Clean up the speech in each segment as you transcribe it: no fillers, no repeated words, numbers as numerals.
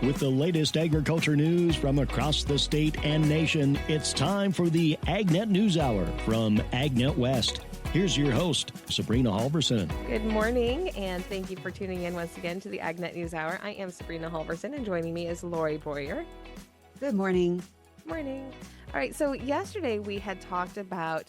With the latest agriculture news from across the state and nation, it's time for the AgNet News Hour from AgNet West. Here's your host, Sabrina Halvorson. Good morning, and thank you for tuning in once again to the AgNet News Hour. I am Sabrina Halvorson, and joining me is Laurie Boyer. Good morning. Morning. All right, so yesterday we had talked about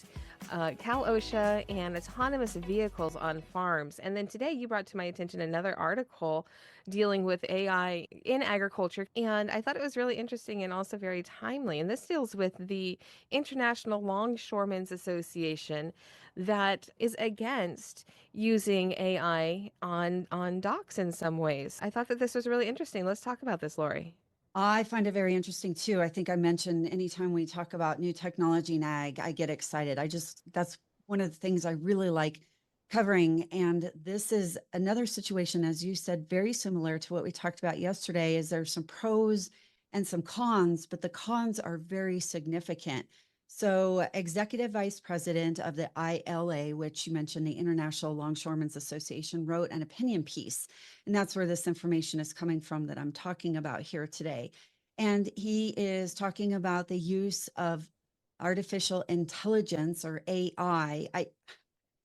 Cal-OSHA and autonomous vehicles on farms. And then today you brought to my attention another article dealing with AI in agriculture. And I thought it was really interesting and also very timely. And this deals with the International Longshoremen's Association that is against using AI on docks in some ways. I thought that this was really interesting. Let's talk about this, Lori. I find it very interesting too. I think I mentioned anytime we talk about new technology in ag, I get excited. That's one of the things I really like covering. And this is another situation, as you said, very similar to what we talked about yesterday, is there's some pros and some cons, but the cons are very significant. So Executive Vice President of the ILA, which you mentioned, the International Longshoremen's Association, wrote an opinion piece. And that's where this information is coming from that I'm talking about here today. And he is talking about the use of artificial intelligence, or AI.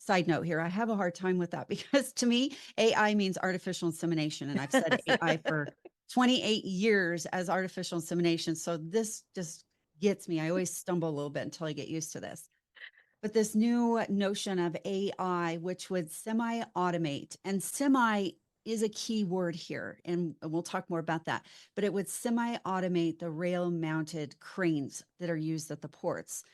Side note here, I have a hard time with that because to me, AI means artificial insemination. And I've said AI for 28 years as artificial insemination. So this just gets me. I always stumble a little bit until I get used to this. But this new notion of AI, which would semi-automate, and semi is a key word here, and we'll talk more about that, but it would semi-automate the rail-mounted cranes that are used at the ports.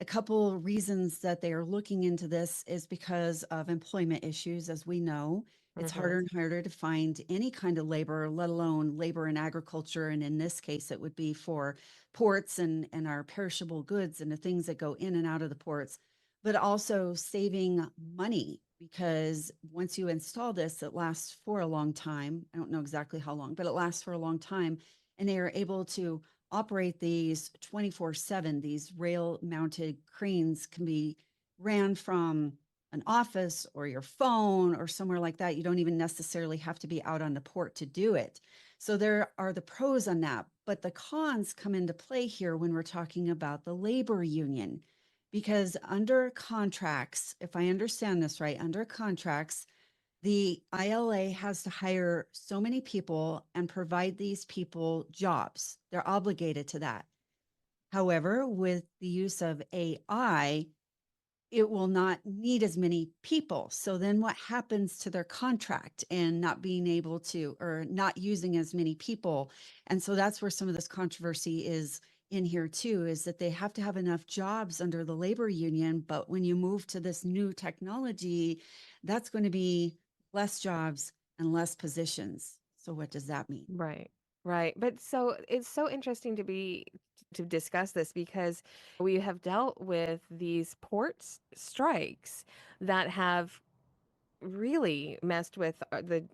A couple reasons that they are looking into this is because of employment issues. As we know, it's harder and harder to find any kind of labor, let alone labor in agriculture. And in this case, it would be for ports and our perishable goods and the things that go in and out of the ports, but also saving money, because once you install this, it lasts for a long time. I don't know exactly how long, but it lasts for a long time. And they are able to operate these 24/7. These rail mounted cranes can be ran from an office or your phone or somewhere like that. You don't even necessarily have to be out on the port to do it. So there are the pros on that, but the cons come into play here when we're talking about the labor union, because under contracts, if I understand this right, under contracts, the ILA has to hire so many people and provide these people jobs. They're obligated to that. However, with the use of AI, it will not need as many people. So then what happens to their contract and not being able to, or not using as many people? And so that's where some of this controversy is in here too, is that they have to have enough jobs under the labor union. But when you move to this new technology, that's going to be less jobs and less positions. So what does that mean? Right. Right. But so it's so interesting to discuss this, because we have dealt with these port strikes that have really messed with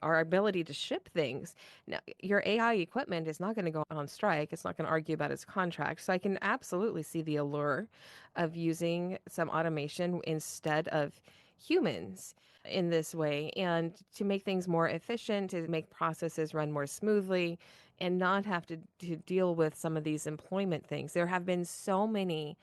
our ability to ship things. Now, your AI equipment is not going to go on strike. It's not going to argue about its contract. So I can absolutely see the allure of using some automation instead of humans in this way, and to make things more efficient, to make processes run more smoothly, and not have to deal with some of these employment things. There have been so many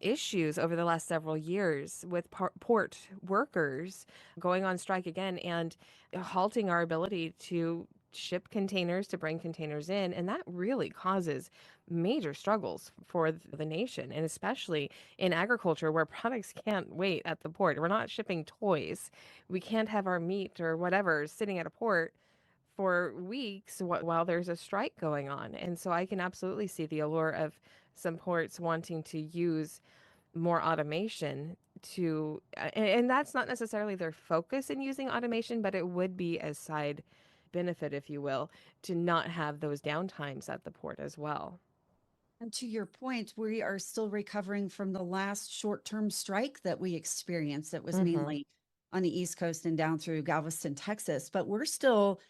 issues over the last several years with port workers going on strike again and halting our ability to ship containers, to bring containers in. And that really causes major struggles for the nation, and especially in agriculture, where products can't wait at the port. We're not shipping toys. We can't have our meat or whatever sitting at a port for weeks while there's a strike going on. And so I can absolutely see the allure of some ports wanting to use more automation to, and that's not necessarily their focus in using automation, but it would be a side benefit, if you will, to not have those downtimes at the port as well. And to your point, we are still recovering from the last short-term strike that we experienced. That was mainly on the East Coast and down through Galveston, Texas, but we're still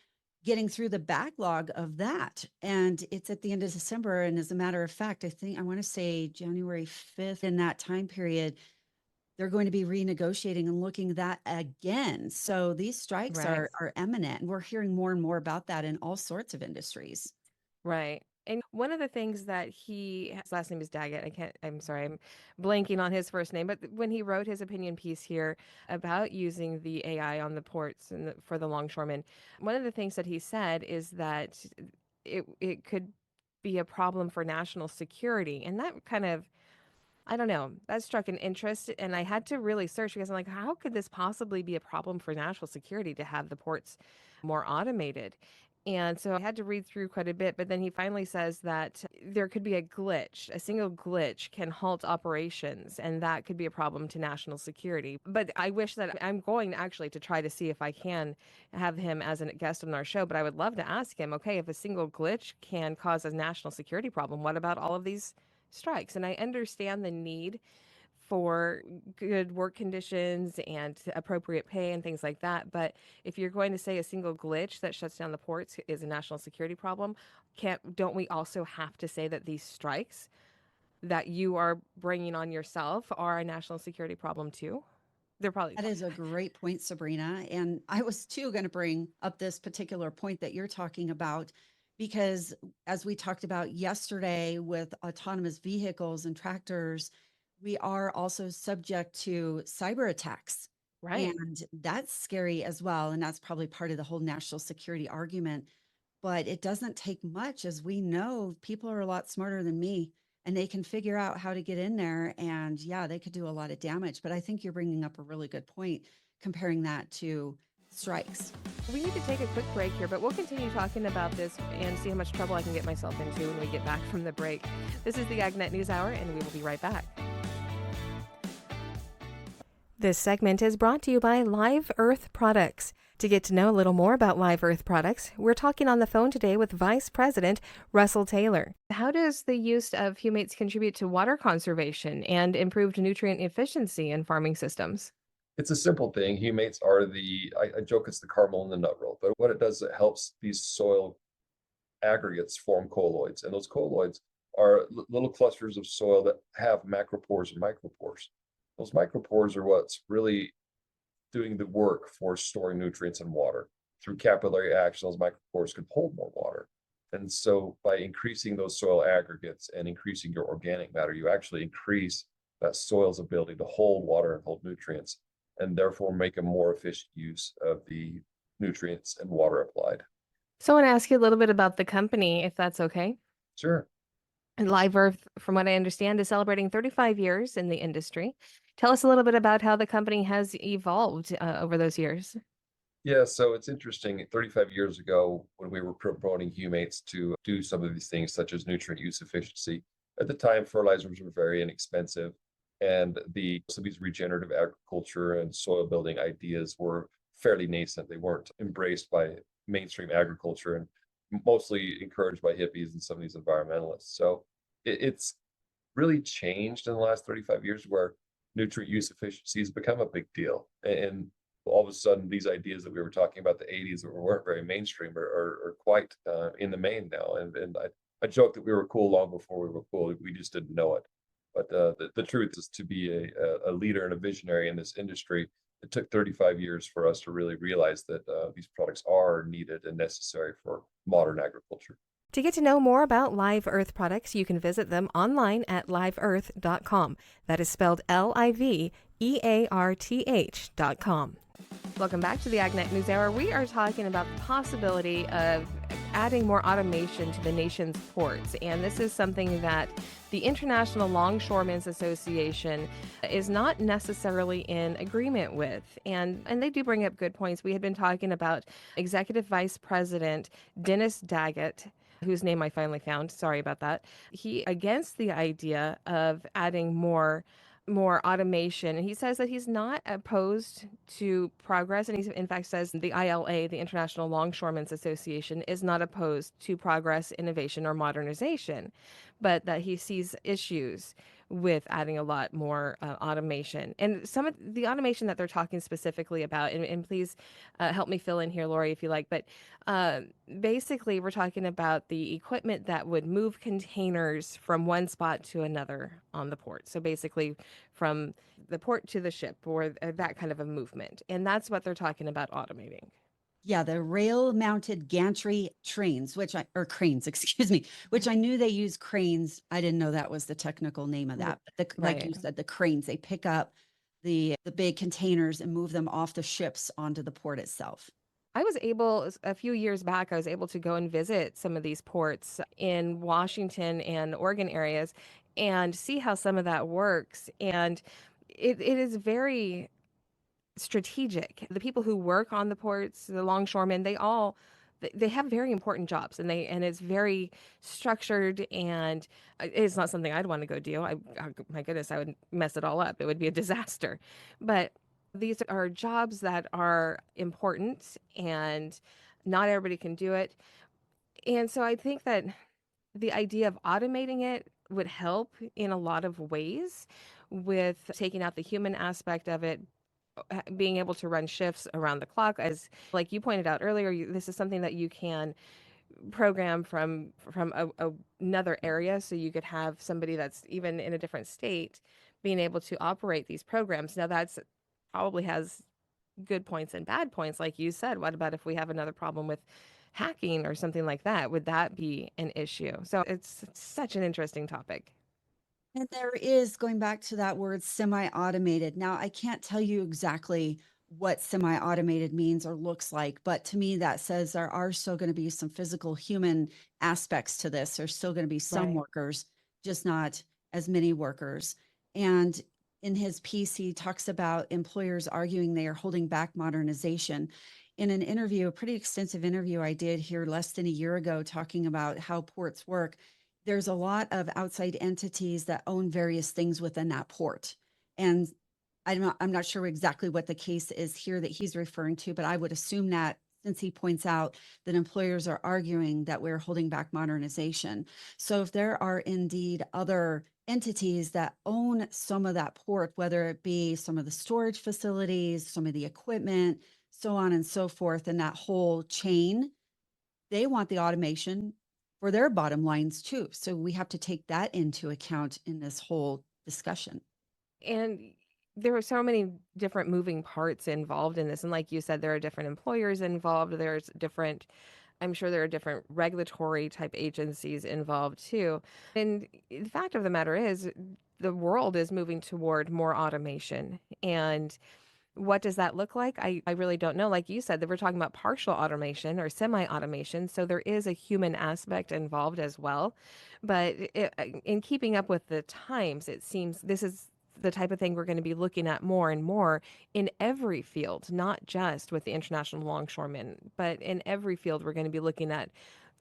getting through the backlog of that. And it's at the end of December. And as a matter of fact, I want to say January 5th, in that time period, they're going to be renegotiating and looking at that again. So these strikes Right. are imminent, and we're hearing more and more about that in all sorts of industries. Right. And one of the things that his last name is Daggett. I'm sorry, I'm blanking on his first name, but when he wrote his opinion piece here about using the AI on the ports and for the longshoremen, one of the things that he said is that it could be a problem for national security. And that kind of, I don't know, that struck an interest. And I had to really search because I'm like, how could this possibly be a problem for national security to have the ports more automated? And so I had to read through quite a bit, but then he finally says that there could be a glitch. A single glitch can halt operations, and that could be a problem to national security. But I wish that I'm going actually to try to see if I can have him as a guest on our show. But I would love to ask him, okay, if a single glitch can cause a national security problem, what about all of these strikes? And I understand the need for good work conditions and appropriate pay and things like that. But if you're going to say a single glitch that shuts down the ports is a national security problem, don't we also have to say that these strikes that you are bringing on yourself are a national security problem too? They're probably That is a great point, Sabrina. And I was too going to bring up this particular point that you're talking about, because as we talked about yesterday with autonomous vehicles and tractors, we are also subject to cyber attacks. right. And that's scary as well. And that's probably part of the whole national security argument. But it doesn't take much. As we know, people are a lot smarter than me, and they can figure out how to get in there. And yeah, they could do a lot of damage. But I think you're bringing up a really good point, comparing that to strikes. We need to take a quick break here, but we'll continue talking about this and see how much trouble I can get myself into when we get back from the break. This is the AgNet News Hour, and we will be right back. This segment is brought to you by Live Earth Products. To get to know a little more about Live Earth Products, we're talking on the phone today with Vice President Russell Taylor. How does the use of humates contribute to water conservation and improved nutrient efficiency in farming systems? It's a simple thing. Humates are I joke it's the caramel in the nut roll, but what it does is it helps these soil aggregates form colloids. And those colloids are little clusters of soil that have macropores and micropores. Those micropores are what's really doing the work for storing nutrients and water. Through capillary action, those micropores can hold more water. And so by increasing those soil aggregates and increasing your organic matter, you actually increase that soil's ability to hold water and hold nutrients, and therefore make a more efficient use of the nutrients and water applied. So I want to ask you a little bit about the company, if that's okay. Sure. And Live Earth, from what I understand, is celebrating 35 years in the industry. Tell us a little bit about how the company has evolved over those years. Yeah, so it's interesting. 35 years ago, when we were promoting humates to do some of these things, such as nutrient use efficiency, at the time, fertilizers were very inexpensive, and some of these regenerative agriculture and soil building ideas were fairly nascent. They weren't embraced by mainstream agriculture and mostly encouraged by hippies and some of these environmentalists. So it's really changed in the last 35 years, where nutrient use efficiency has become a big deal. And all of a sudden, these ideas that we were talking about the 80s that weren't very mainstream are quite in the main now. And I joke that we were cool long before we were cool. We just didn't know it. But the truth is, to be a leader and a visionary in this industry, it took 35 years for us to really realize that these products are needed and necessary for modern agriculture. To get to know more about Live Earth products, you can visit them online at liveearth.com. That is spelled LIVEARTH.com. Welcome back to the AgNet News Hour. We are talking about the possibility of adding more automation to the nation's ports. And this is something that the International Longshoremen's Association is not necessarily in agreement with. And they do bring up good points. We had been talking about Executive Vice President Dennis Daggett, whose name I finally found. Sorry about that. He against the idea of adding more automation. And he says that he's not opposed to progress. And he, in fact, says the ILA, the International Longshoremen's Association, is not opposed to progress, innovation, or modernization, but that he sees issues with adding a lot more automation. And some of the automation that they're talking specifically about, and please help me fill in here, Lorrie, if you like, but basically we're talking about the equipment that would move containers from one spot to another on the port. So basically from the port to the ship, or that kind of a movement. And that's what they're talking about automating. Yeah, the rail-mounted gantry trains, cranes, excuse me, which I knew they use cranes. I didn't know that was the technical name of that. But like you Right. said, the cranes, they pick up the big containers and move them off the ships onto the port itself. I was able, a few years back, I was able to go and visit some of these ports in Washington and Oregon areas and see how some of that works. And it is very strategic. The people who work on the ports, the longshoremen, they have very important jobs, and it's very structured, and it's not something I'd want to go do. My goodness, I would mess it all up. It would be a disaster. But these are jobs that are important, and not everybody can do it. And so I think that the idea of automating it would help in a lot of ways with taking out the human aspect of it, being able to run shifts around the clock. As like you pointed out earlier, this is something that you can program from another area, so you could have somebody that's even in a different state being able to operate these programs. Now that's probably has good points and bad points, like you said. What about if we have another problem with hacking or something like that? Would that be an issue? So it's such an interesting topic. And there is, going back to that word, semi-automated. Now, I can't tell you exactly what semi-automated means or looks like, but to me, that says there are still going to be some physical human aspects to this. There's still going to be some Right. workers, just not as many workers. And in his piece, he talks about employers arguing they are holding back modernization. In an interview, a pretty extensive interview I did here less than a year ago, talking about how ports work, there's a lot of outside entities that own various things within that port. And I'm not sure exactly what the case is here that he's referring to, but I would assume that, since he points out that employers are arguing that we're holding back modernization. So if there are indeed other entities that own some of that port, whether it be some of the storage facilities, some of the equipment, so on and so forth, and that whole chain, they want the automation for their bottom lines too. So we have to take that into account in this whole discussion. And there are so many different moving parts involved in this. And like you said, there are different employers involved. I'm sure there are different regulatory type agencies involved too. And the fact of the matter is, the world is moving toward more automation. And what does that look like? I really don't know. Like you said, that we're talking about partial automation or semi-automation. So there is a human aspect involved as well. But in keeping up with the times, it seems this is the type of thing we're going to be looking at more and more in every field, not just with the international longshoremen, but in every field we're going to be looking at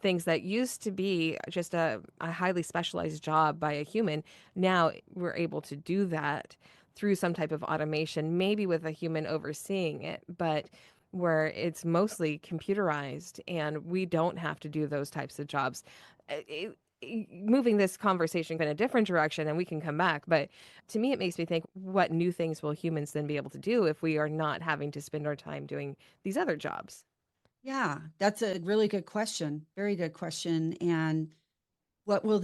things that used to be just a highly specialized job by a human. Now we're able to do that through some type of automation, maybe with a human overseeing it, but where it's mostly computerized and we don't have to do those types of jobs. Moving this conversation in a different direction, and we can come back, but to me it makes me think, what new things will humans then be able to do if we are not having to spend our time doing these other jobs? Yeah, that's a really good question. Very good question. And what will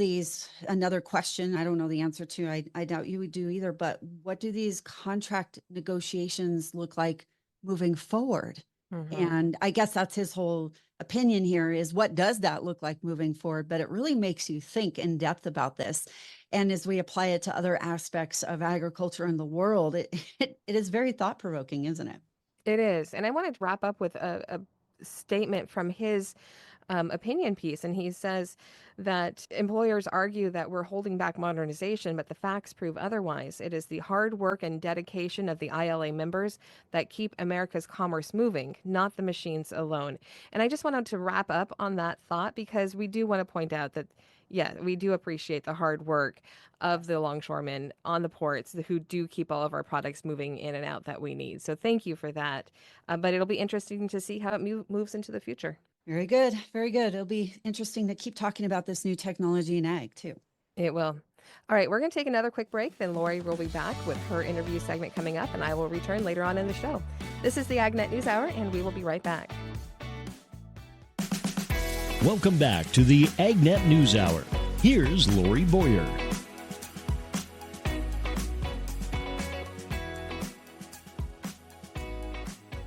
another question I don't know the answer to, I doubt you would do either, but what do these contract negotiations look like moving forward? Mm-hmm. And I guess that's his whole opinion here, is what does that look like moving forward? But it really makes you think in depth about this. And as we apply it to other aspects of agriculture in the world, it is very thought provoking, isn't it? It is. And I wanted to wrap up with a statement from his opinion piece. And he says that employers argue that we're holding back modernization, but the facts prove otherwise. It is the hard work and dedication of the ILA members that keep America's commerce moving, not the machines alone. And I just wanted to wrap up on that thought, because we do want to point out that, yeah, we do appreciate the hard work of the longshoremen on the ports who do keep all of our products moving in and out that we need. So thank you for that. But it'll be interesting to see how it moves into the future. Very good. Very good. It'll be interesting to keep talking about this new technology in ag too. It will. All right, we're going to take another quick break. Then Lorrie will be back with her interview segment coming up, and I will return later on in the show. This is the AgNet News Hour, and we will be right back. Welcome back to the AgNet News Hour. Here's Laurie Boyer.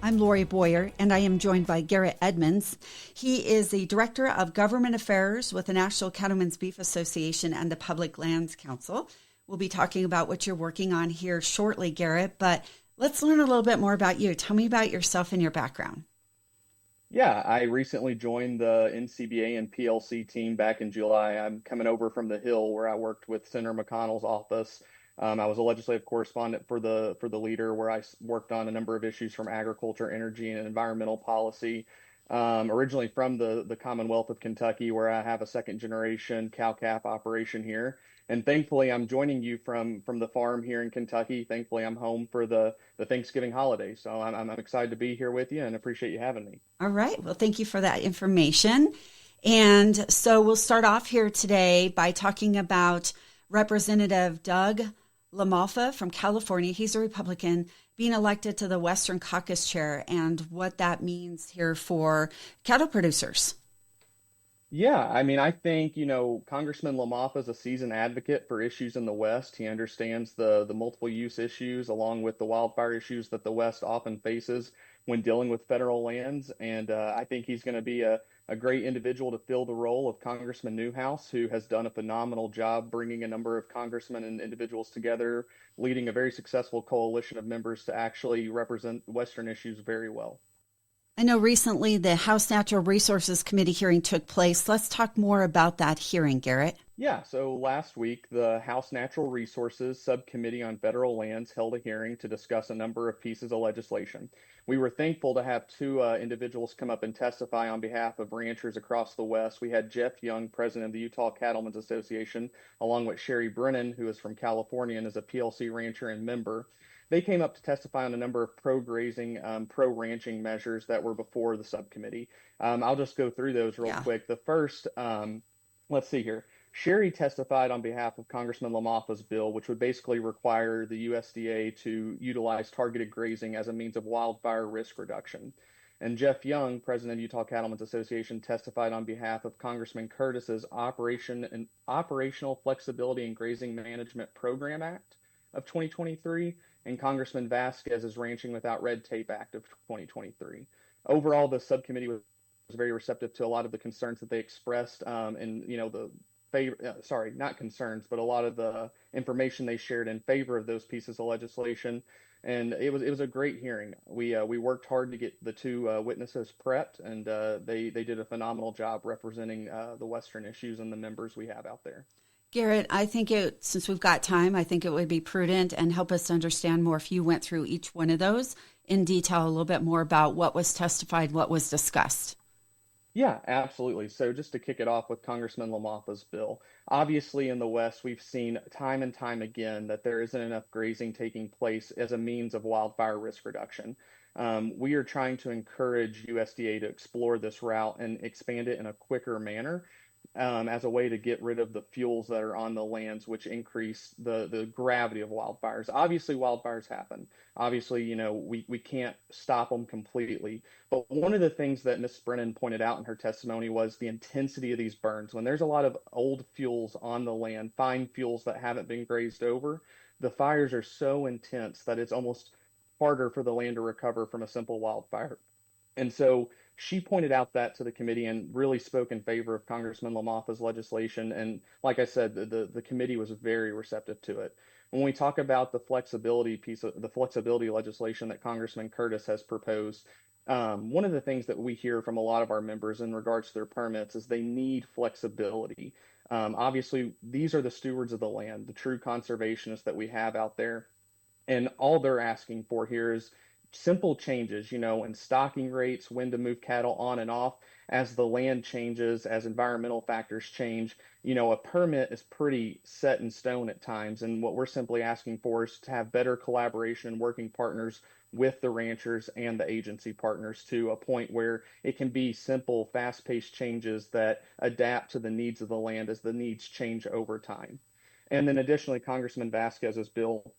I'm Laurie Boyer, and I am joined by Garrett Edmonds. He is the Director of Government Affairs with the National Cattlemen's Beef Association and the Public Lands Council. We'll be talking about what you're working on here shortly, Garrett, but let's learn a little bit more about you. Tell me about yourself and your background. Yeah, I recently joined the NCBA and PLC team back in July. I'm coming over from the Hill where I worked with Senator McConnell's office. I was a legislative correspondent for the leader, where I worked on a number of issues from agriculture, energy, and environmental policy. Originally from the Commonwealth of Kentucky, where I have a second generation cow-calf operation here. And thankfully, I'm joining you from the farm here in Kentucky. Thankfully, I'm home for the Thanksgiving holiday. So I'm excited to be here with you and appreciate you having me. All right. Well, thank you for that information. And so we'll start off here today by talking about Representative Doug LaMalfa from California. He's a Republican, being elected to the Western Caucus chair, and what that means here for cattle producers. Yeah, I mean, I think, Congressman LaMalfa is a seasoned advocate for issues in the West. He understands the multiple use issues along with the wildfire issues that the West often faces when dealing with federal lands. And I think he's going to be a great individual to fill the role of Congressman Newhouse, who has done a phenomenal job bringing a number of congressmen and individuals together, leading a very successful coalition of members to actually represent Western issues very well. I know recently the House Natural Resources Committee hearing took place. Let's talk more about that hearing, Garrett. Yeah, so last week, the House Natural Resources Subcommittee on Federal Lands held a hearing to discuss a number of pieces of legislation. We were thankful to have two individuals come up and testify on behalf of ranchers across the West. We had Jeff Young, president of the Utah Cattlemen's Association, along with Sherry Brennan, who is from California and is a PLC rancher and member. They came up to testify on a number of pro-grazing, pro-ranching measures that were before the subcommittee. I'll just go through those real quick. The first, let's see here. Sherry testified on behalf of Congressman LaMalfa's bill, which would basically require the USDA to utilize targeted grazing as a means of wildfire risk reduction. And Jeff Young, president of Utah Cattlemen's Association, testified on behalf of Congressman Curtis's Operational Flexibility and Grazing Management Program Act of 2023 and Congressman Vasquez's Ranching Without Red Tape Act of 2023. Overall, the subcommittee was very receptive to a lot of the concerns that they expressed, and not concerns, but a lot of the information they shared in favor of those pieces of legislation. And it was a great hearing. We worked hard to get the two witnesses prepped, and they did a phenomenal job representing the Western issues and the members we have out there. Garrett, I think since we've got time, I think it would be prudent and help us to understand more if you went through each one of those in detail, a little bit more about what was testified, what was discussed. Yeah, absolutely. So just to kick it off with Congressman LaMalfa's bill, obviously in the West, we've seen time and time again that there isn't enough grazing taking place as a means of wildfire risk reduction. We are trying to encourage USDA to explore this route and expand it in a quicker manner. As a way to get rid of the fuels that are on the lands, which increase the gravity of wildfires. Obviously, wildfires happen. Obviously, we can't stop them completely. But one of the things that Ms. Brennan pointed out in her testimony was the intensity of these burns. When there's a lot of old fuels on the land, fine fuels that haven't been grazed over, the fires are so intense that it's almost harder for the land to recover from a simple wildfire. And so she pointed out that to the committee and really spoke in favor of Congressman LaMalfa's legislation. And like I said, the committee was very receptive to it. When we talk about the flexibility legislation that Congressman Curtis has proposed, one of the things that we hear from a lot of our members in regards to their permits is they need flexibility. Obviously, these are the stewards of the land, the true conservationists that we have out there. And all they're asking for here is simple changes, in stocking rates, when to move cattle on and off as the land changes, as environmental factors change. A permit is pretty set in stone at times. And what we're simply asking for is to have better collaboration and working partners with the ranchers and the agency partners to a point where it can be simple, fast-paced changes that adapt to the needs of the land as the needs change over time. And then additionally, Congressman Vasquez's bill,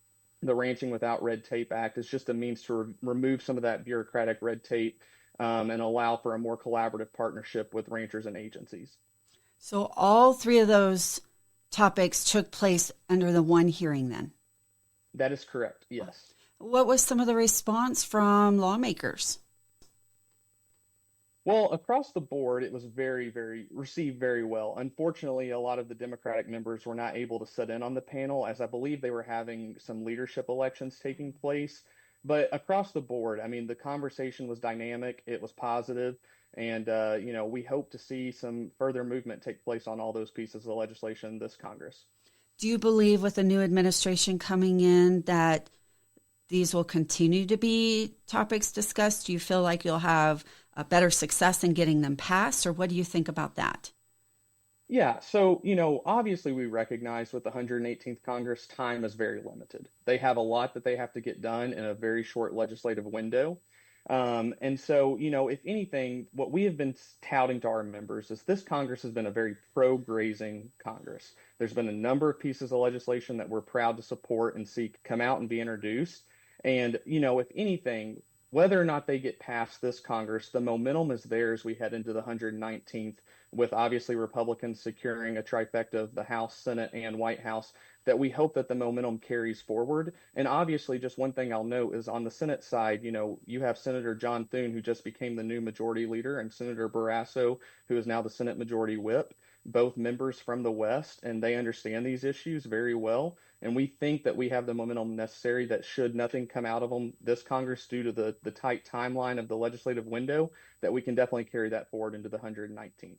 the Ranching Without Red Tape Act, is just a means to remove some of that bureaucratic red tape and allow for a more collaborative partnership with ranchers and agencies. So all three of those topics took place under the one hearing then? That is correct, yes. What was some of the response from lawmakers? Well, across the board, it was very received very well. Unfortunately, a lot of the Democratic members were not able to sit in on the panel, as I believe they were having some leadership elections taking place. But across the board, I mean, the conversation was dynamic, it was positive, and we hope to see some further movement take place on all those pieces of legislation this Congress. Do you believe with the new administration coming in that these will continue to be topics discussed? Do you feel like you'll have a better success in getting them passed, or what do you think about that? Yeah, so, obviously we recognize with the 118th Congress, time is very limited. They have a lot that they have to get done in a very short legislative window. And so, if anything, what we have been touting to our members is this Congress has been a very pro-grazing Congress. There's been a number of pieces of legislation that we're proud to support and see come out and be introduced. And, if anything, whether or not they get past this Congress, the momentum is there as we head into the 119th, with obviously Republicans securing a trifecta of the House, Senate, and White House, that we hope that the momentum carries forward. And obviously, just one thing I'll note is on the Senate side, you have Senator John Thune, who just became the new majority leader, and Senator Barrasso, who is now the Senate Majority Whip, both members from the West, and they understand these issues very well. And we think that we have the momentum necessary that should nothing come out of them this Congress due to the tight timeline of the legislative window, that we can definitely carry that forward into the 119th.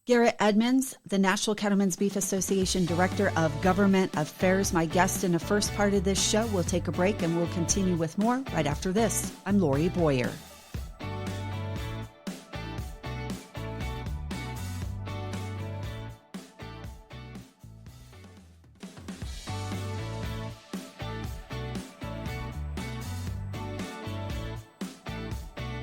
Garrett Edmonds, the National Cattlemen's Beef Association Director of Government Affairs, my guest in the first part of this show. We'll take a break and we'll continue with more right after this. I'm Laurie Boyer.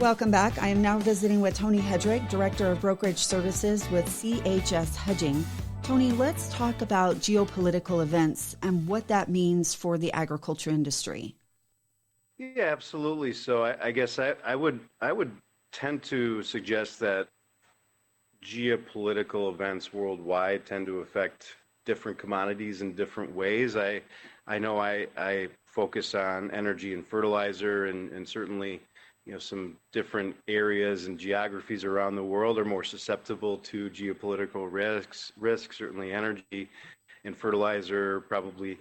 Welcome back. I am now visiting with Tony Hedrick, Director of Brokerage Services with CHS Hedging. Tony, let's talk about geopolitical events and what that means for the agriculture industry. Yeah, absolutely. So I guess I would tend to suggest that geopolitical events worldwide tend to affect different commodities in different ways. I know I focus on energy and fertilizer, and certainly some different areas and geographies around the world are more susceptible to geopolitical risks. Certainly energy and fertilizer probably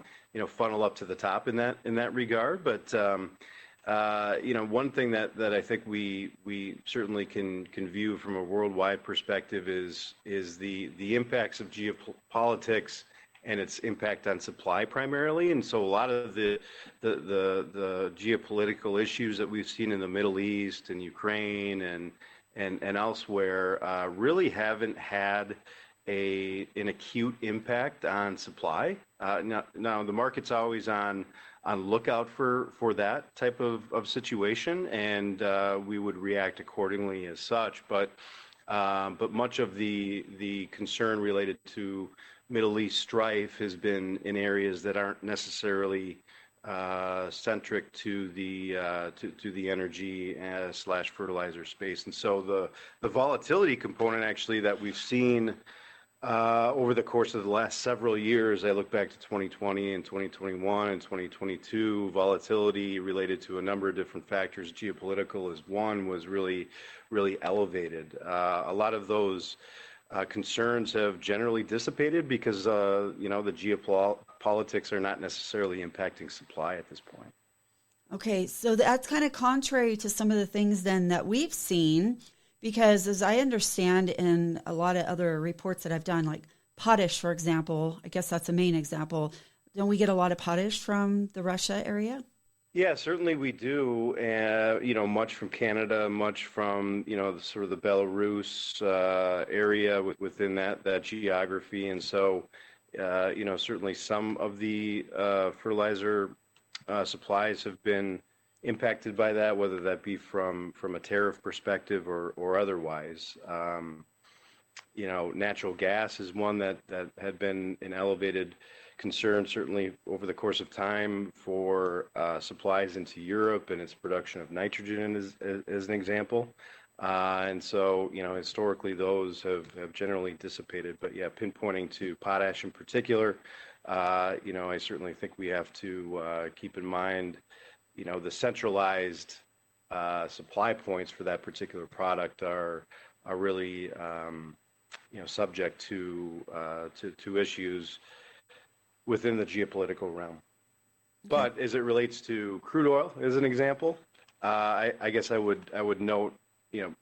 funnel up to the top in that regard. But one thing that I think we certainly can view from a worldwide perspective is the impacts of geopolitics and its impact on supply primarily. And so a lot of the geopolitical issues that we've seen in the Middle East and Ukraine and elsewhere really haven't had an acute impact on supply. Now the market's always on lookout for that type of situation, and we would react accordingly as such. But much of the concern related to Middle East strife has been in areas that aren't necessarily centric to the energy slash fertilizer space. And so the volatility component actually that we've seen over the course of the last several years, I look back to 2020 and 2021 and 2022, volatility related to a number of different factors, geopolitical is one, was really elevated. A lot of those concerns have generally dissipated because the geopolitics are not necessarily impacting supply at this point. Okay, so that's kind of contrary to some of the things then that we've seen, because as I understand in a lot of other reports that I've done, like potash, for example, I guess that's a main example. Don't we get a lot of potash from the Russia area? Yeah, certainly we do. Much from Canada, much from, sort of the Belarus area within that geography. And so, certainly some of the fertilizer supplies have been impacted by that, whether that be from a tariff perspective or otherwise. Natural gas is one that had been an elevated concern, certainly over the course of time, for supplies into Europe and its production of nitrogen as an example. And so, historically, those have generally dissipated. But yeah, pinpointing to potash in particular, I certainly think we have to keep in mind, the centralized supply points for that particular product are really subject to issues within the geopolitical realm. But as it relates to crude oil, as an example, I guess I would note,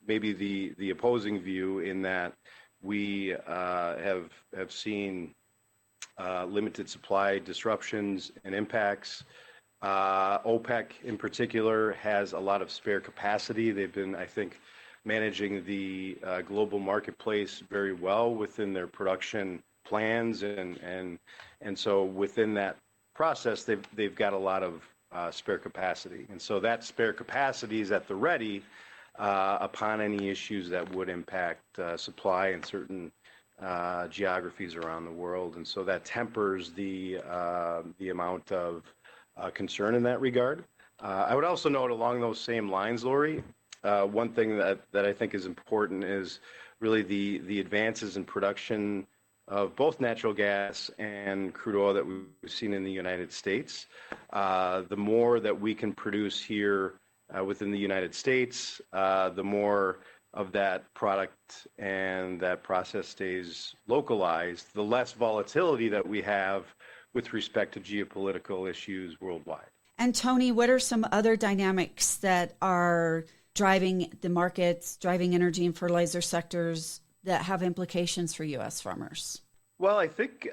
maybe the opposing view in that we have seen limited supply disruptions and impacts. OPEC in particular has a lot of spare capacity. They've been, I think, managing the global marketplace very well within their production plans, and so within that process, they've got a lot of spare capacity, and so that spare capacity is at the ready upon any issues that would impact supply in certain geographies around the world, and so that tempers the amount of concern in that regard. I would also note along those same lines, Lorrie, one thing that I think is important is really the advances in production of both natural gas and crude oil that we've seen in the United States. The more that we can produce here within the United States, the more of that product and that process stays localized, the less volatility that we have with respect to geopolitical issues worldwide. And Tony, what are some other dynamics that are driving the markets, driving energy and fertilizer sectors that have implications for U.S. farmers? Well, I think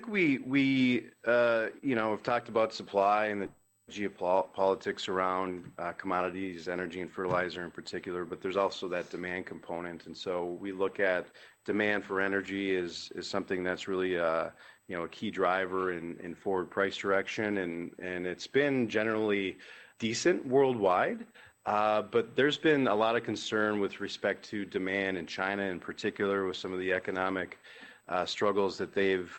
we have talked about supply and the geopolitics around commodities, energy and fertilizer in particular, but there's also that demand component, and so we look at demand for energy is something that's really a key driver in forward price direction, and it's been generally decent worldwide. But there's been a lot of concern with respect to demand in China in particular, with some of the economic struggles that they've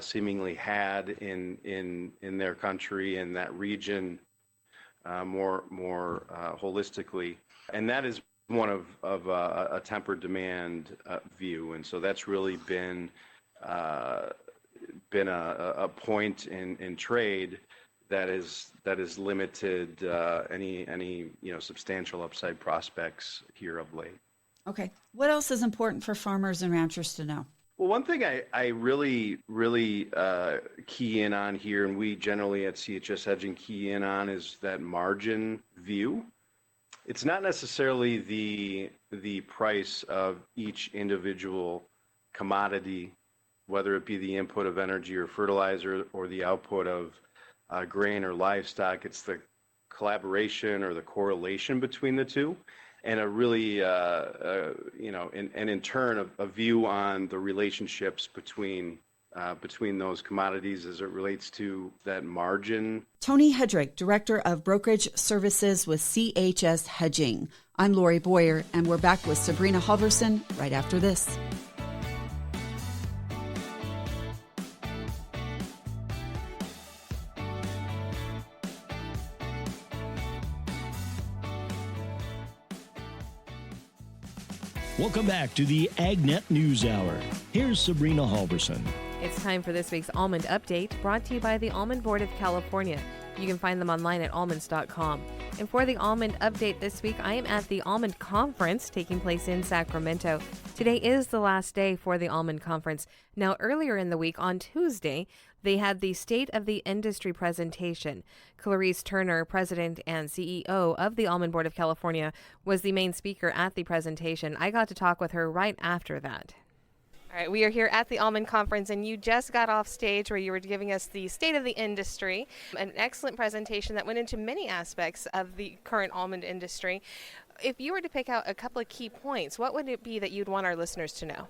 seemingly had in their country and that region more holistically. And that is one of a tempered demand view. And so that's really been a point in trade that is limited any substantial upside prospects here of late. Okay. What else is important for farmers and ranchers to know? Well, one thing I really key in on here, and we generally at CHS Hedging key in on, is that margin view. It's not necessarily the price of each individual commodity, whether it be the input of energy or fertilizer or the output of grain or livestock. It's the collaboration or the correlation between the two, and a really, and in turn, a view on the relationships between those commodities as it relates to that margin. Tony Hedrick, Director of Brokerage Services with CHS Hedging. I'm Laurie Boyer, and we're back with Sabrina Halvorson right after this. Welcome back to the AgNet News Hour. Here's Sabrina Halvorson. It's time for this week's Almond Update, brought to you by the Almond Board of California. You can find them online at almonds.com. And for the Almond Update this week, I am at the Almond Conference taking place in Sacramento. Today is the last day for the Almond Conference. Now, earlier in the week, on Tuesday, they had the State of the Industry presentation. Clarice Turner, President and CEO of the Almond Board of California, was the main speaker at the presentation. I got to talk with her right after that. All right, we are here at the Almond Conference, and you just got off stage where you were giving us the state of the industry, an excellent presentation that went into many aspects of the current almond industry. If you were to pick out a couple of key points, what would it be that you'd want our listeners to know?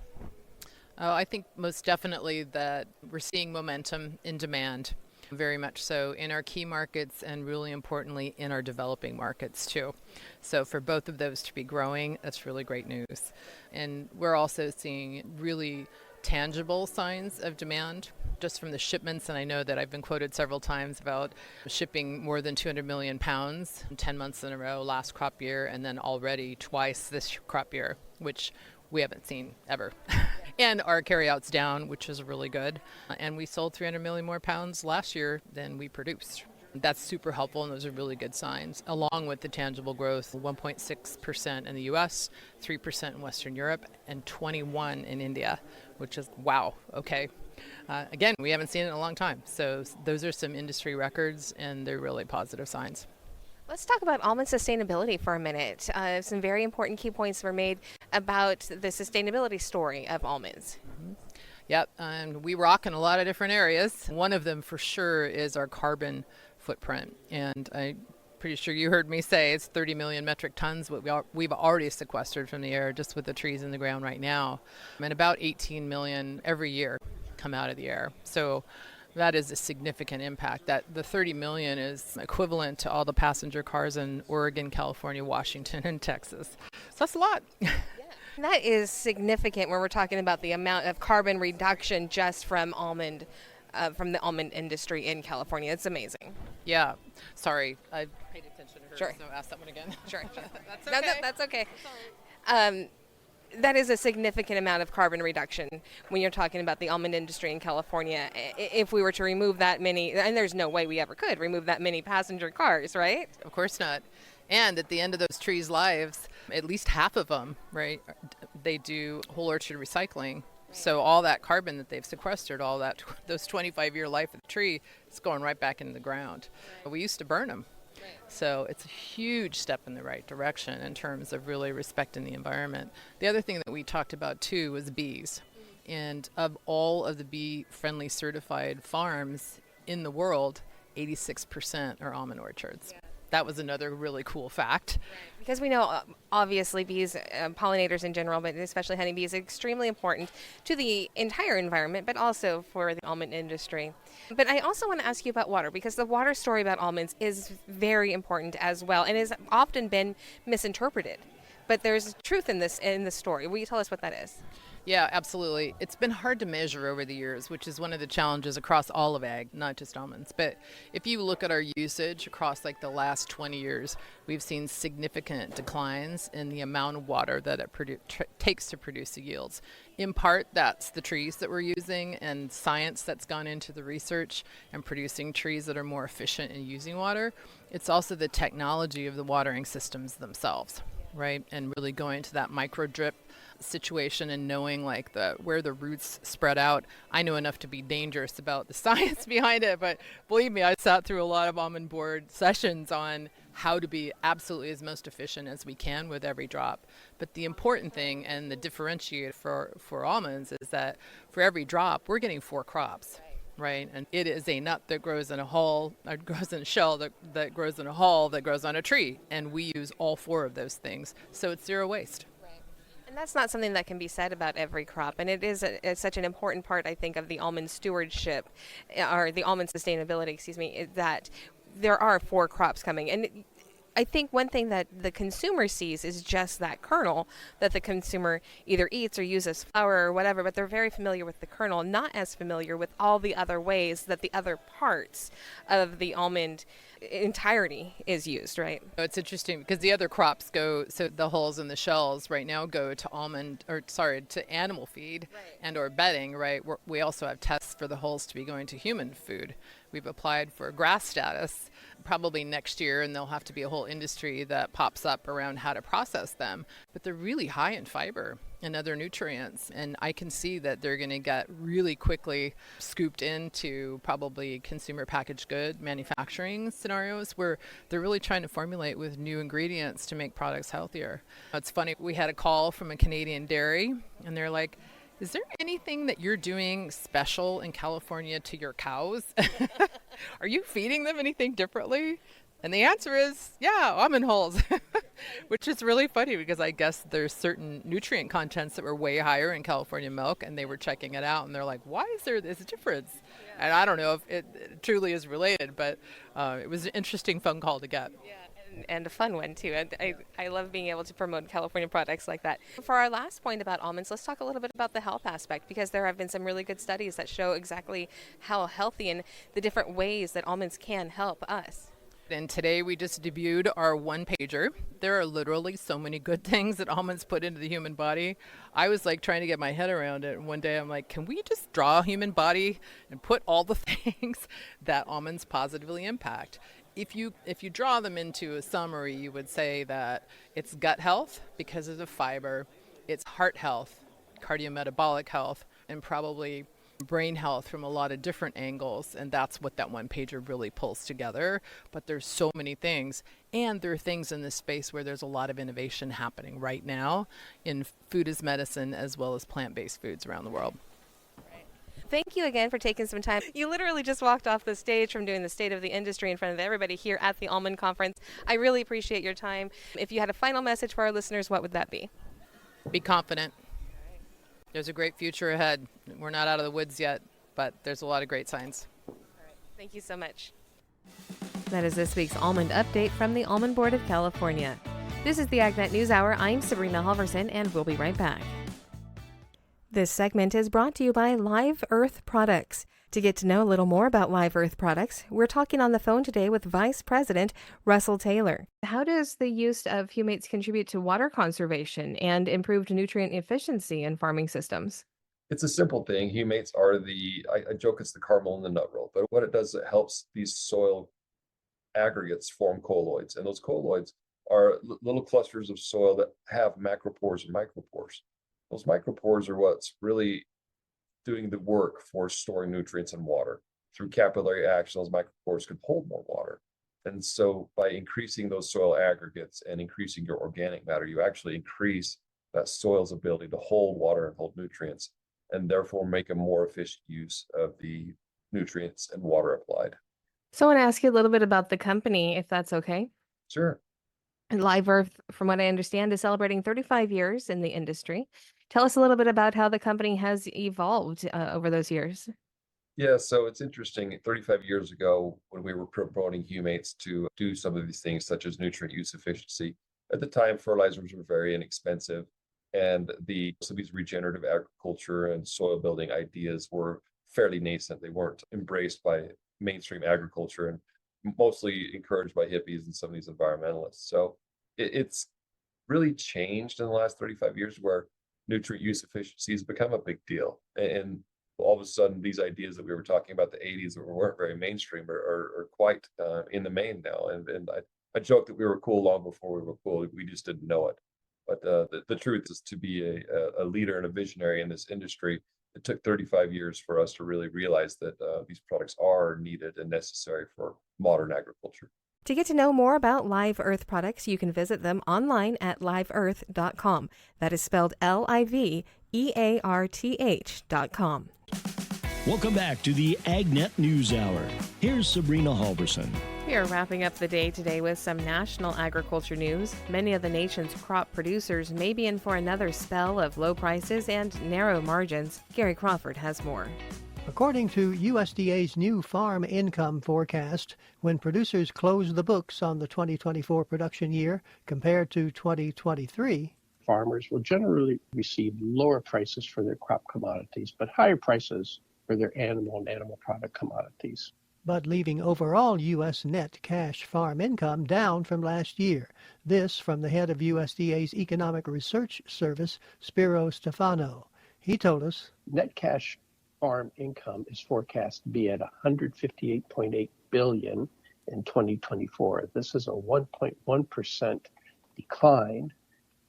Oh, I think most definitely that we're seeing momentum in demand, very much so in our key markets and really importantly in our developing markets too. So for both of those to be growing, that's really great news. And we're also seeing really tangible signs of demand just from the shipments. And I know that I've been quoted several times about shipping more than 200 million pounds 10 months in a row last crop year, and then already twice this crop year, which we haven't seen ever. And our carryout's down, which is really good. And we sold 300 million more pounds last year than we produced. That's super helpful, and those are really good signs, along with the tangible growth, 1.6% in the U.S., 3% in Western Europe, and 21% in India, which is, wow, okay. Again, we haven't seen it in a long time. So those are some industry records, and they're really positive signs. Let's talk about almond sustainability for a minute. Some very important key points were made about the sustainability story of almonds. Yep, and we rock in a lot of different areas. One of them for sure is our carbon footprint. And I'm pretty sure you heard me say it's 30 million metric tons what we've already sequestered from the air just with the trees in the ground right now. And about 18 million every year come out of the air. So that is a significant impact. That the 30 million is equivalent to all the passenger cars in Oregon, California, Washington, and Texas. So that's a lot. That is significant when we're talking about the amount of carbon reduction just from the almond industry in California. It's amazing. Yeah. Sorry, I paid attention to her, Sure. so ask that one again. Sure. That's No, okay. that's okay. That is a significant amount of carbon reduction when you're talking about the almond industry in California. If we were to remove that many, and there's no way we ever could remove that many passenger cars, right? Of course not. And at the end of those trees' lives, at least half of them, right, they do whole orchard recycling. So all that carbon that they've sequestered, all that, those 25-year life of the tree, is going right back into the ground. Right. We used to burn them. Right. So it's a huge step in the right direction in terms of really respecting the environment. The other thing that we talked about too was bees. And of all of the bee-friendly certified farms in the world, 86% are almond orchards. Yeah. That was another really cool fact. Right. Because we know, obviously, bees, pollinators in general, but especially honeybees, are extremely important to the entire environment, but also for the almond industry. But I also want to ask you about water, because the water story about almonds is very important as well, and has often been misinterpreted. But there's truth in this story. Will you tell us what that is? Yeah, absolutely. It's been hard to measure over the years, which is one of the challenges across all of ag, not just almonds. But if you look at our usage across like the last 20 years, we've seen significant declines in the amount of water that it takes to produce the yields. In part, that's the trees that we're using and science that's gone into the research and producing trees that are more efficient in using water. It's also the technology of the watering systems themselves, right? And really going to that micro drip situation and knowing like where the roots spread out. I know enough to be dangerous about the science behind it, but believe me, I sat through a lot of almond board sessions on how to be absolutely as most efficient as we can with every drop. But the important thing and the differentiator for almonds is that for every drop, we're getting 4 crops. Right, and it is a nut that grows in a hull, or grows in a shell, that grows in a hull, that grows on a tree, and we use all 4 of those things, so it's zero waste. And that's not something that can be said about every crop. And it is such an important part, I think, of the almond stewardship, or the almond sustainability, that there are 4 crops coming. And I think one thing that the consumer sees is just that kernel that the consumer either eats or uses flour or whatever, but they're very familiar with the kernel, not as familiar with all the other ways that the other parts of the almond entirety is used, right? It's interesting because the other crops go, so the hulls and the shells right now go to to animal feed, right, and or bedding, right? We also have tests for the hulls to be going to human food. We've applied for grass status probably next year, and there'll have to be a whole industry that pops up around how to process them. But they're really high in fiber and other nutrients, and I can see that they're going to get really quickly scooped into probably consumer packaged good manufacturing scenarios where they're really trying to formulate with new ingredients to make products healthier. It's funny, we had a call from a Canadian dairy, and they're like, is there anything that you're doing special in California to your cows? Are you feeding them anything differently? And the answer is, yeah, almond hulls, which is really funny because I guess there's certain nutrient contents that were way higher in California milk, and they were checking it out, and they're like, why is there this difference? Yeah. And I don't know if it truly is related, but it was an interesting phone call to get. Yeah. And a fun one too. And I love being able to promote California products like that. For our last point about almonds, let's talk a little bit about the health aspect, because there have been some really good studies that show exactly how healthy and the different ways that almonds can help us. And today we just debuted our one pager. There are literally so many good things that almonds put into the human body. I was like trying to get my head around it. And one day I'm like, can we just draw a human body and put all the things that almonds positively impact? If you draw them into a summary, you would say that it's gut health because of the fiber, it's heart health, cardiometabolic health, and probably brain health from a lot of different angles, and that's what that one pager really pulls together. But there's so many things, and there are things in this space where there's a lot of innovation happening right now in food as medicine as well as plant-based foods around the world. Thank you again for taking some time. You literally just walked off the stage from doing the state of the industry in front of everybody here at the Almond Conference. I really appreciate your time. If you had a final message for our listeners, what would that be? Be confident. There's a great future ahead. We're not out of the woods yet, but there's a lot of great signs. All right. Thank you so much. That is this week's Almond Update from the Almond Board of California. This is the AgNet News Hour. I'm Sabrina Halvorson, and we'll be right back. This segment is brought to you by Live Earth Products. To get to know a little more about Live Earth Products, we're talking on the phone today with Vice President Russell Taylor. How does the use of humates contribute to water conservation and improved nutrient efficiency in farming systems? It's a simple thing. Humates are I joke it's the caramel in the nut roll, but what it does, it helps these soil aggregates form colloids. And those colloids are little clusters of soil that have macropores and micropores. Those micropores are what's really doing the work for storing nutrients and water. Through capillary action, those micropores can hold more water. And so by increasing those soil aggregates and increasing your organic matter, you actually increase that soil's ability to hold water and hold nutrients, and therefore make a more efficient use of the nutrients and water applied. So I want to ask you a little bit about the company, if that's okay. Sure. Live Earth, from what I understand, is celebrating 35 years in the industry. Tell us a little bit about how the company has evolved over those years. Yeah, so it's interesting. 35 years ago, when we were promoting humates to do some of these things, such as nutrient use efficiency, at the time, fertilizers were very inexpensive, and some of these regenerative agriculture and soil building ideas were fairly nascent. They weren't embraced by mainstream agriculture and mostly encouraged by hippies and some of these environmentalists. So it's really changed in the last 35 years, where nutrient use efficiency has become a big deal. And all of a sudden, these ideas that we were talking about the 80s that weren't very mainstream are quite in the main now. And I joke that we were cool long before we were cool. We just didn't know it. But the truth is, to be a leader and a visionary in this industry, it took 35 years for us to really realize that these products are needed and necessary for modern agriculture. To get to know more about Live Earth products, you can visit them online at liveearth.com. That is spelled LIVEARTH.com. Welcome back to the AgNet News Hour. Here's Sabrina Halvorson. We are wrapping up the day today with some national agriculture news. Many of the nation's crop producers may be in for another spell of low prices and narrow margins. Gary Crawford has more. According to USDA's new farm income forecast, when producers close the books on the 2024 production year compared to 2023, farmers will generally receive lower prices for their crop commodities, but higher prices for their animal and animal product commodities. But leaving overall U.S. net cash farm income down from last year. This from the head of USDA's Economic Research Service, Spiro Stefano. He told us, net cash farm income is forecast to be at $158.8 billion in 2024. This is a 1.1% decline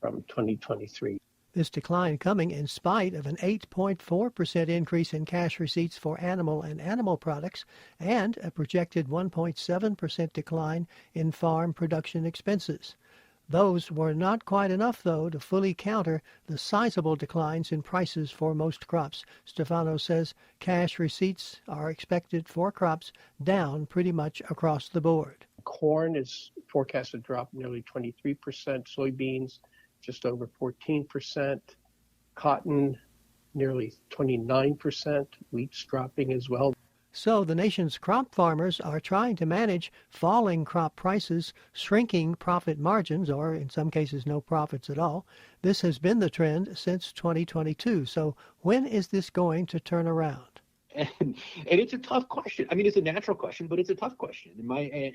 from 2023. This decline coming in spite of an 8.4% increase in cash receipts for animal and animal products and a projected 1.7% decline in farm production expenses. Those were not quite enough, though, to fully counter the sizable declines in prices for most crops. Stefano says cash receipts are expected for crops down pretty much across the board. Corn is forecast to drop nearly 23%, soybeans just over 14%, cotton nearly 29%, wheat's dropping as well. So the nation's crop farmers are trying to manage falling crop prices, shrinking profit margins, or in some cases no profits at all. This has been the trend since 2022. So when is this going to turn around? And it's a tough question. I mean, it's a natural question, but it's a tough question.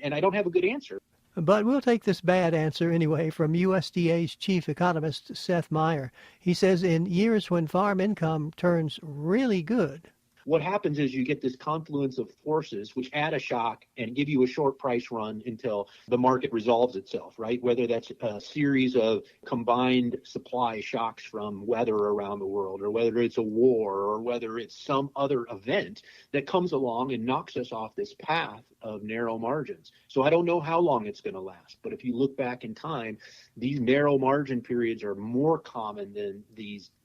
And I don't have a good answer. But we'll take this bad answer anyway from USDA's chief economist, Seth Meyer. He says in years when farm income turns really good, what happens is you get this confluence of forces which add a shock and give you a short price run until the market resolves itself, right? Whether that's a series of combined supply shocks from weather around the world, or whether it's a war, or whether it's some other event that comes along and knocks us off this path of narrow margins. So I don't know how long it's going to last, but if you look back in time, these narrow margin periods are more common than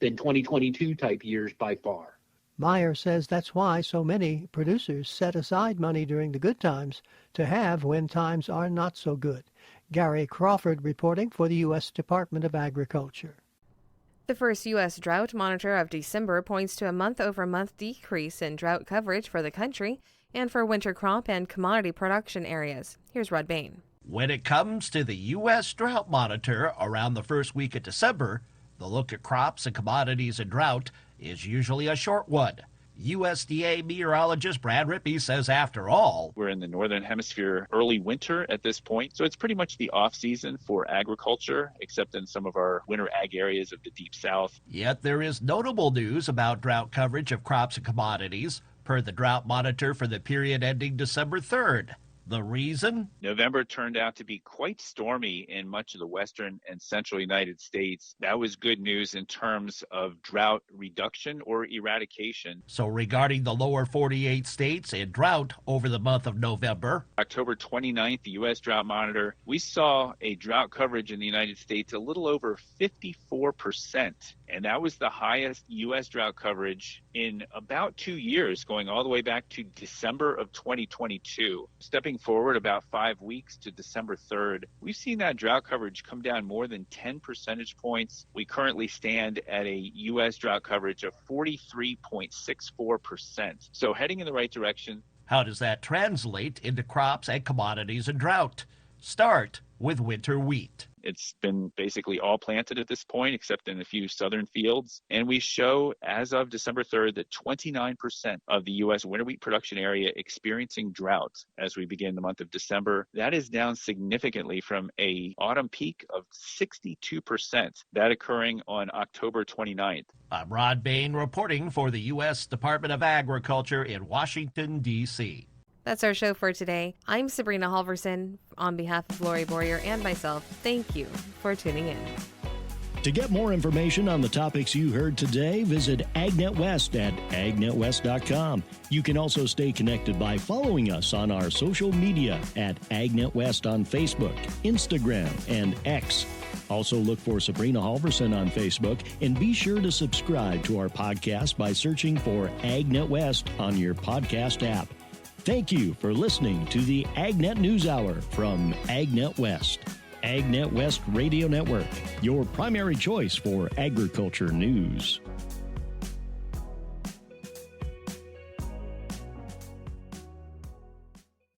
2022 type years by far. Meyer says that's why so many producers set aside money during the good times to have when times are not so good. Gary Crawford reporting for the U.S. Department of Agriculture. The first U.S. drought monitor of December points to a month-over-month decrease in drought coverage for the country and for winter crop and commodity production areas. Here's Rod Bain. When it comes to the U.S. drought monitor around the first week of December, the look at crops and commodities in drought is usually a short one. USDA meteorologist Brad Rippey says after all, we're in the northern hemisphere early winter at this point, so it's pretty much the off season for agriculture, except in some of our winter ag areas of the deep south. Yet there is notable news about drought coverage of crops and commodities per the drought monitor for the period ending December 3rd. The reason? November turned out to be quite stormy in much of the western and central United States. That was good news in terms of drought reduction or eradication. So regarding the lower 48 states in drought over the month of November, October 29th, the U.S. Drought Monitor, we saw a drought coverage in the United States a little over 54%. And that was the highest U.S. drought coverage in about 2 years, going all the way back to December of 2022. Stepping forward about 5 weeks to December 3rd, we've seen that drought coverage come down more than 10 percentage points. We currently stand at a U.S. drought coverage of 43.64%. So heading in the right direction. How does that translate into crops and commodities in drought? Start with winter wheat. It's been basically all planted at this point, except in a few southern fields. And we show, as of December 3rd, that 29% of the U.S. winter wheat production area experiencing drought as we begin the month of December. That is down significantly from a autumn peak of 62%, that occurring on October 29th. I'm Rod Bain reporting for the U.S. Department of Agriculture in Washington, D.C. That's our show for today. I'm Sabrina Halvorson. On behalf of Laurie Boyer and myself, thank you for tuning in. To get more information on the topics you heard today, visit AgNet West at agnetwest.com. You can also stay connected by following us on our social media at AgNet West on Facebook, Instagram, and X. Also look for Sabrina Halvorson on Facebook, and be sure to subscribe to our podcast by searching for AgNet West on your podcast app. Thank you for listening to the AgNet News Hour from AgNet West. AgNet West Radio Network, your primary choice for agriculture news.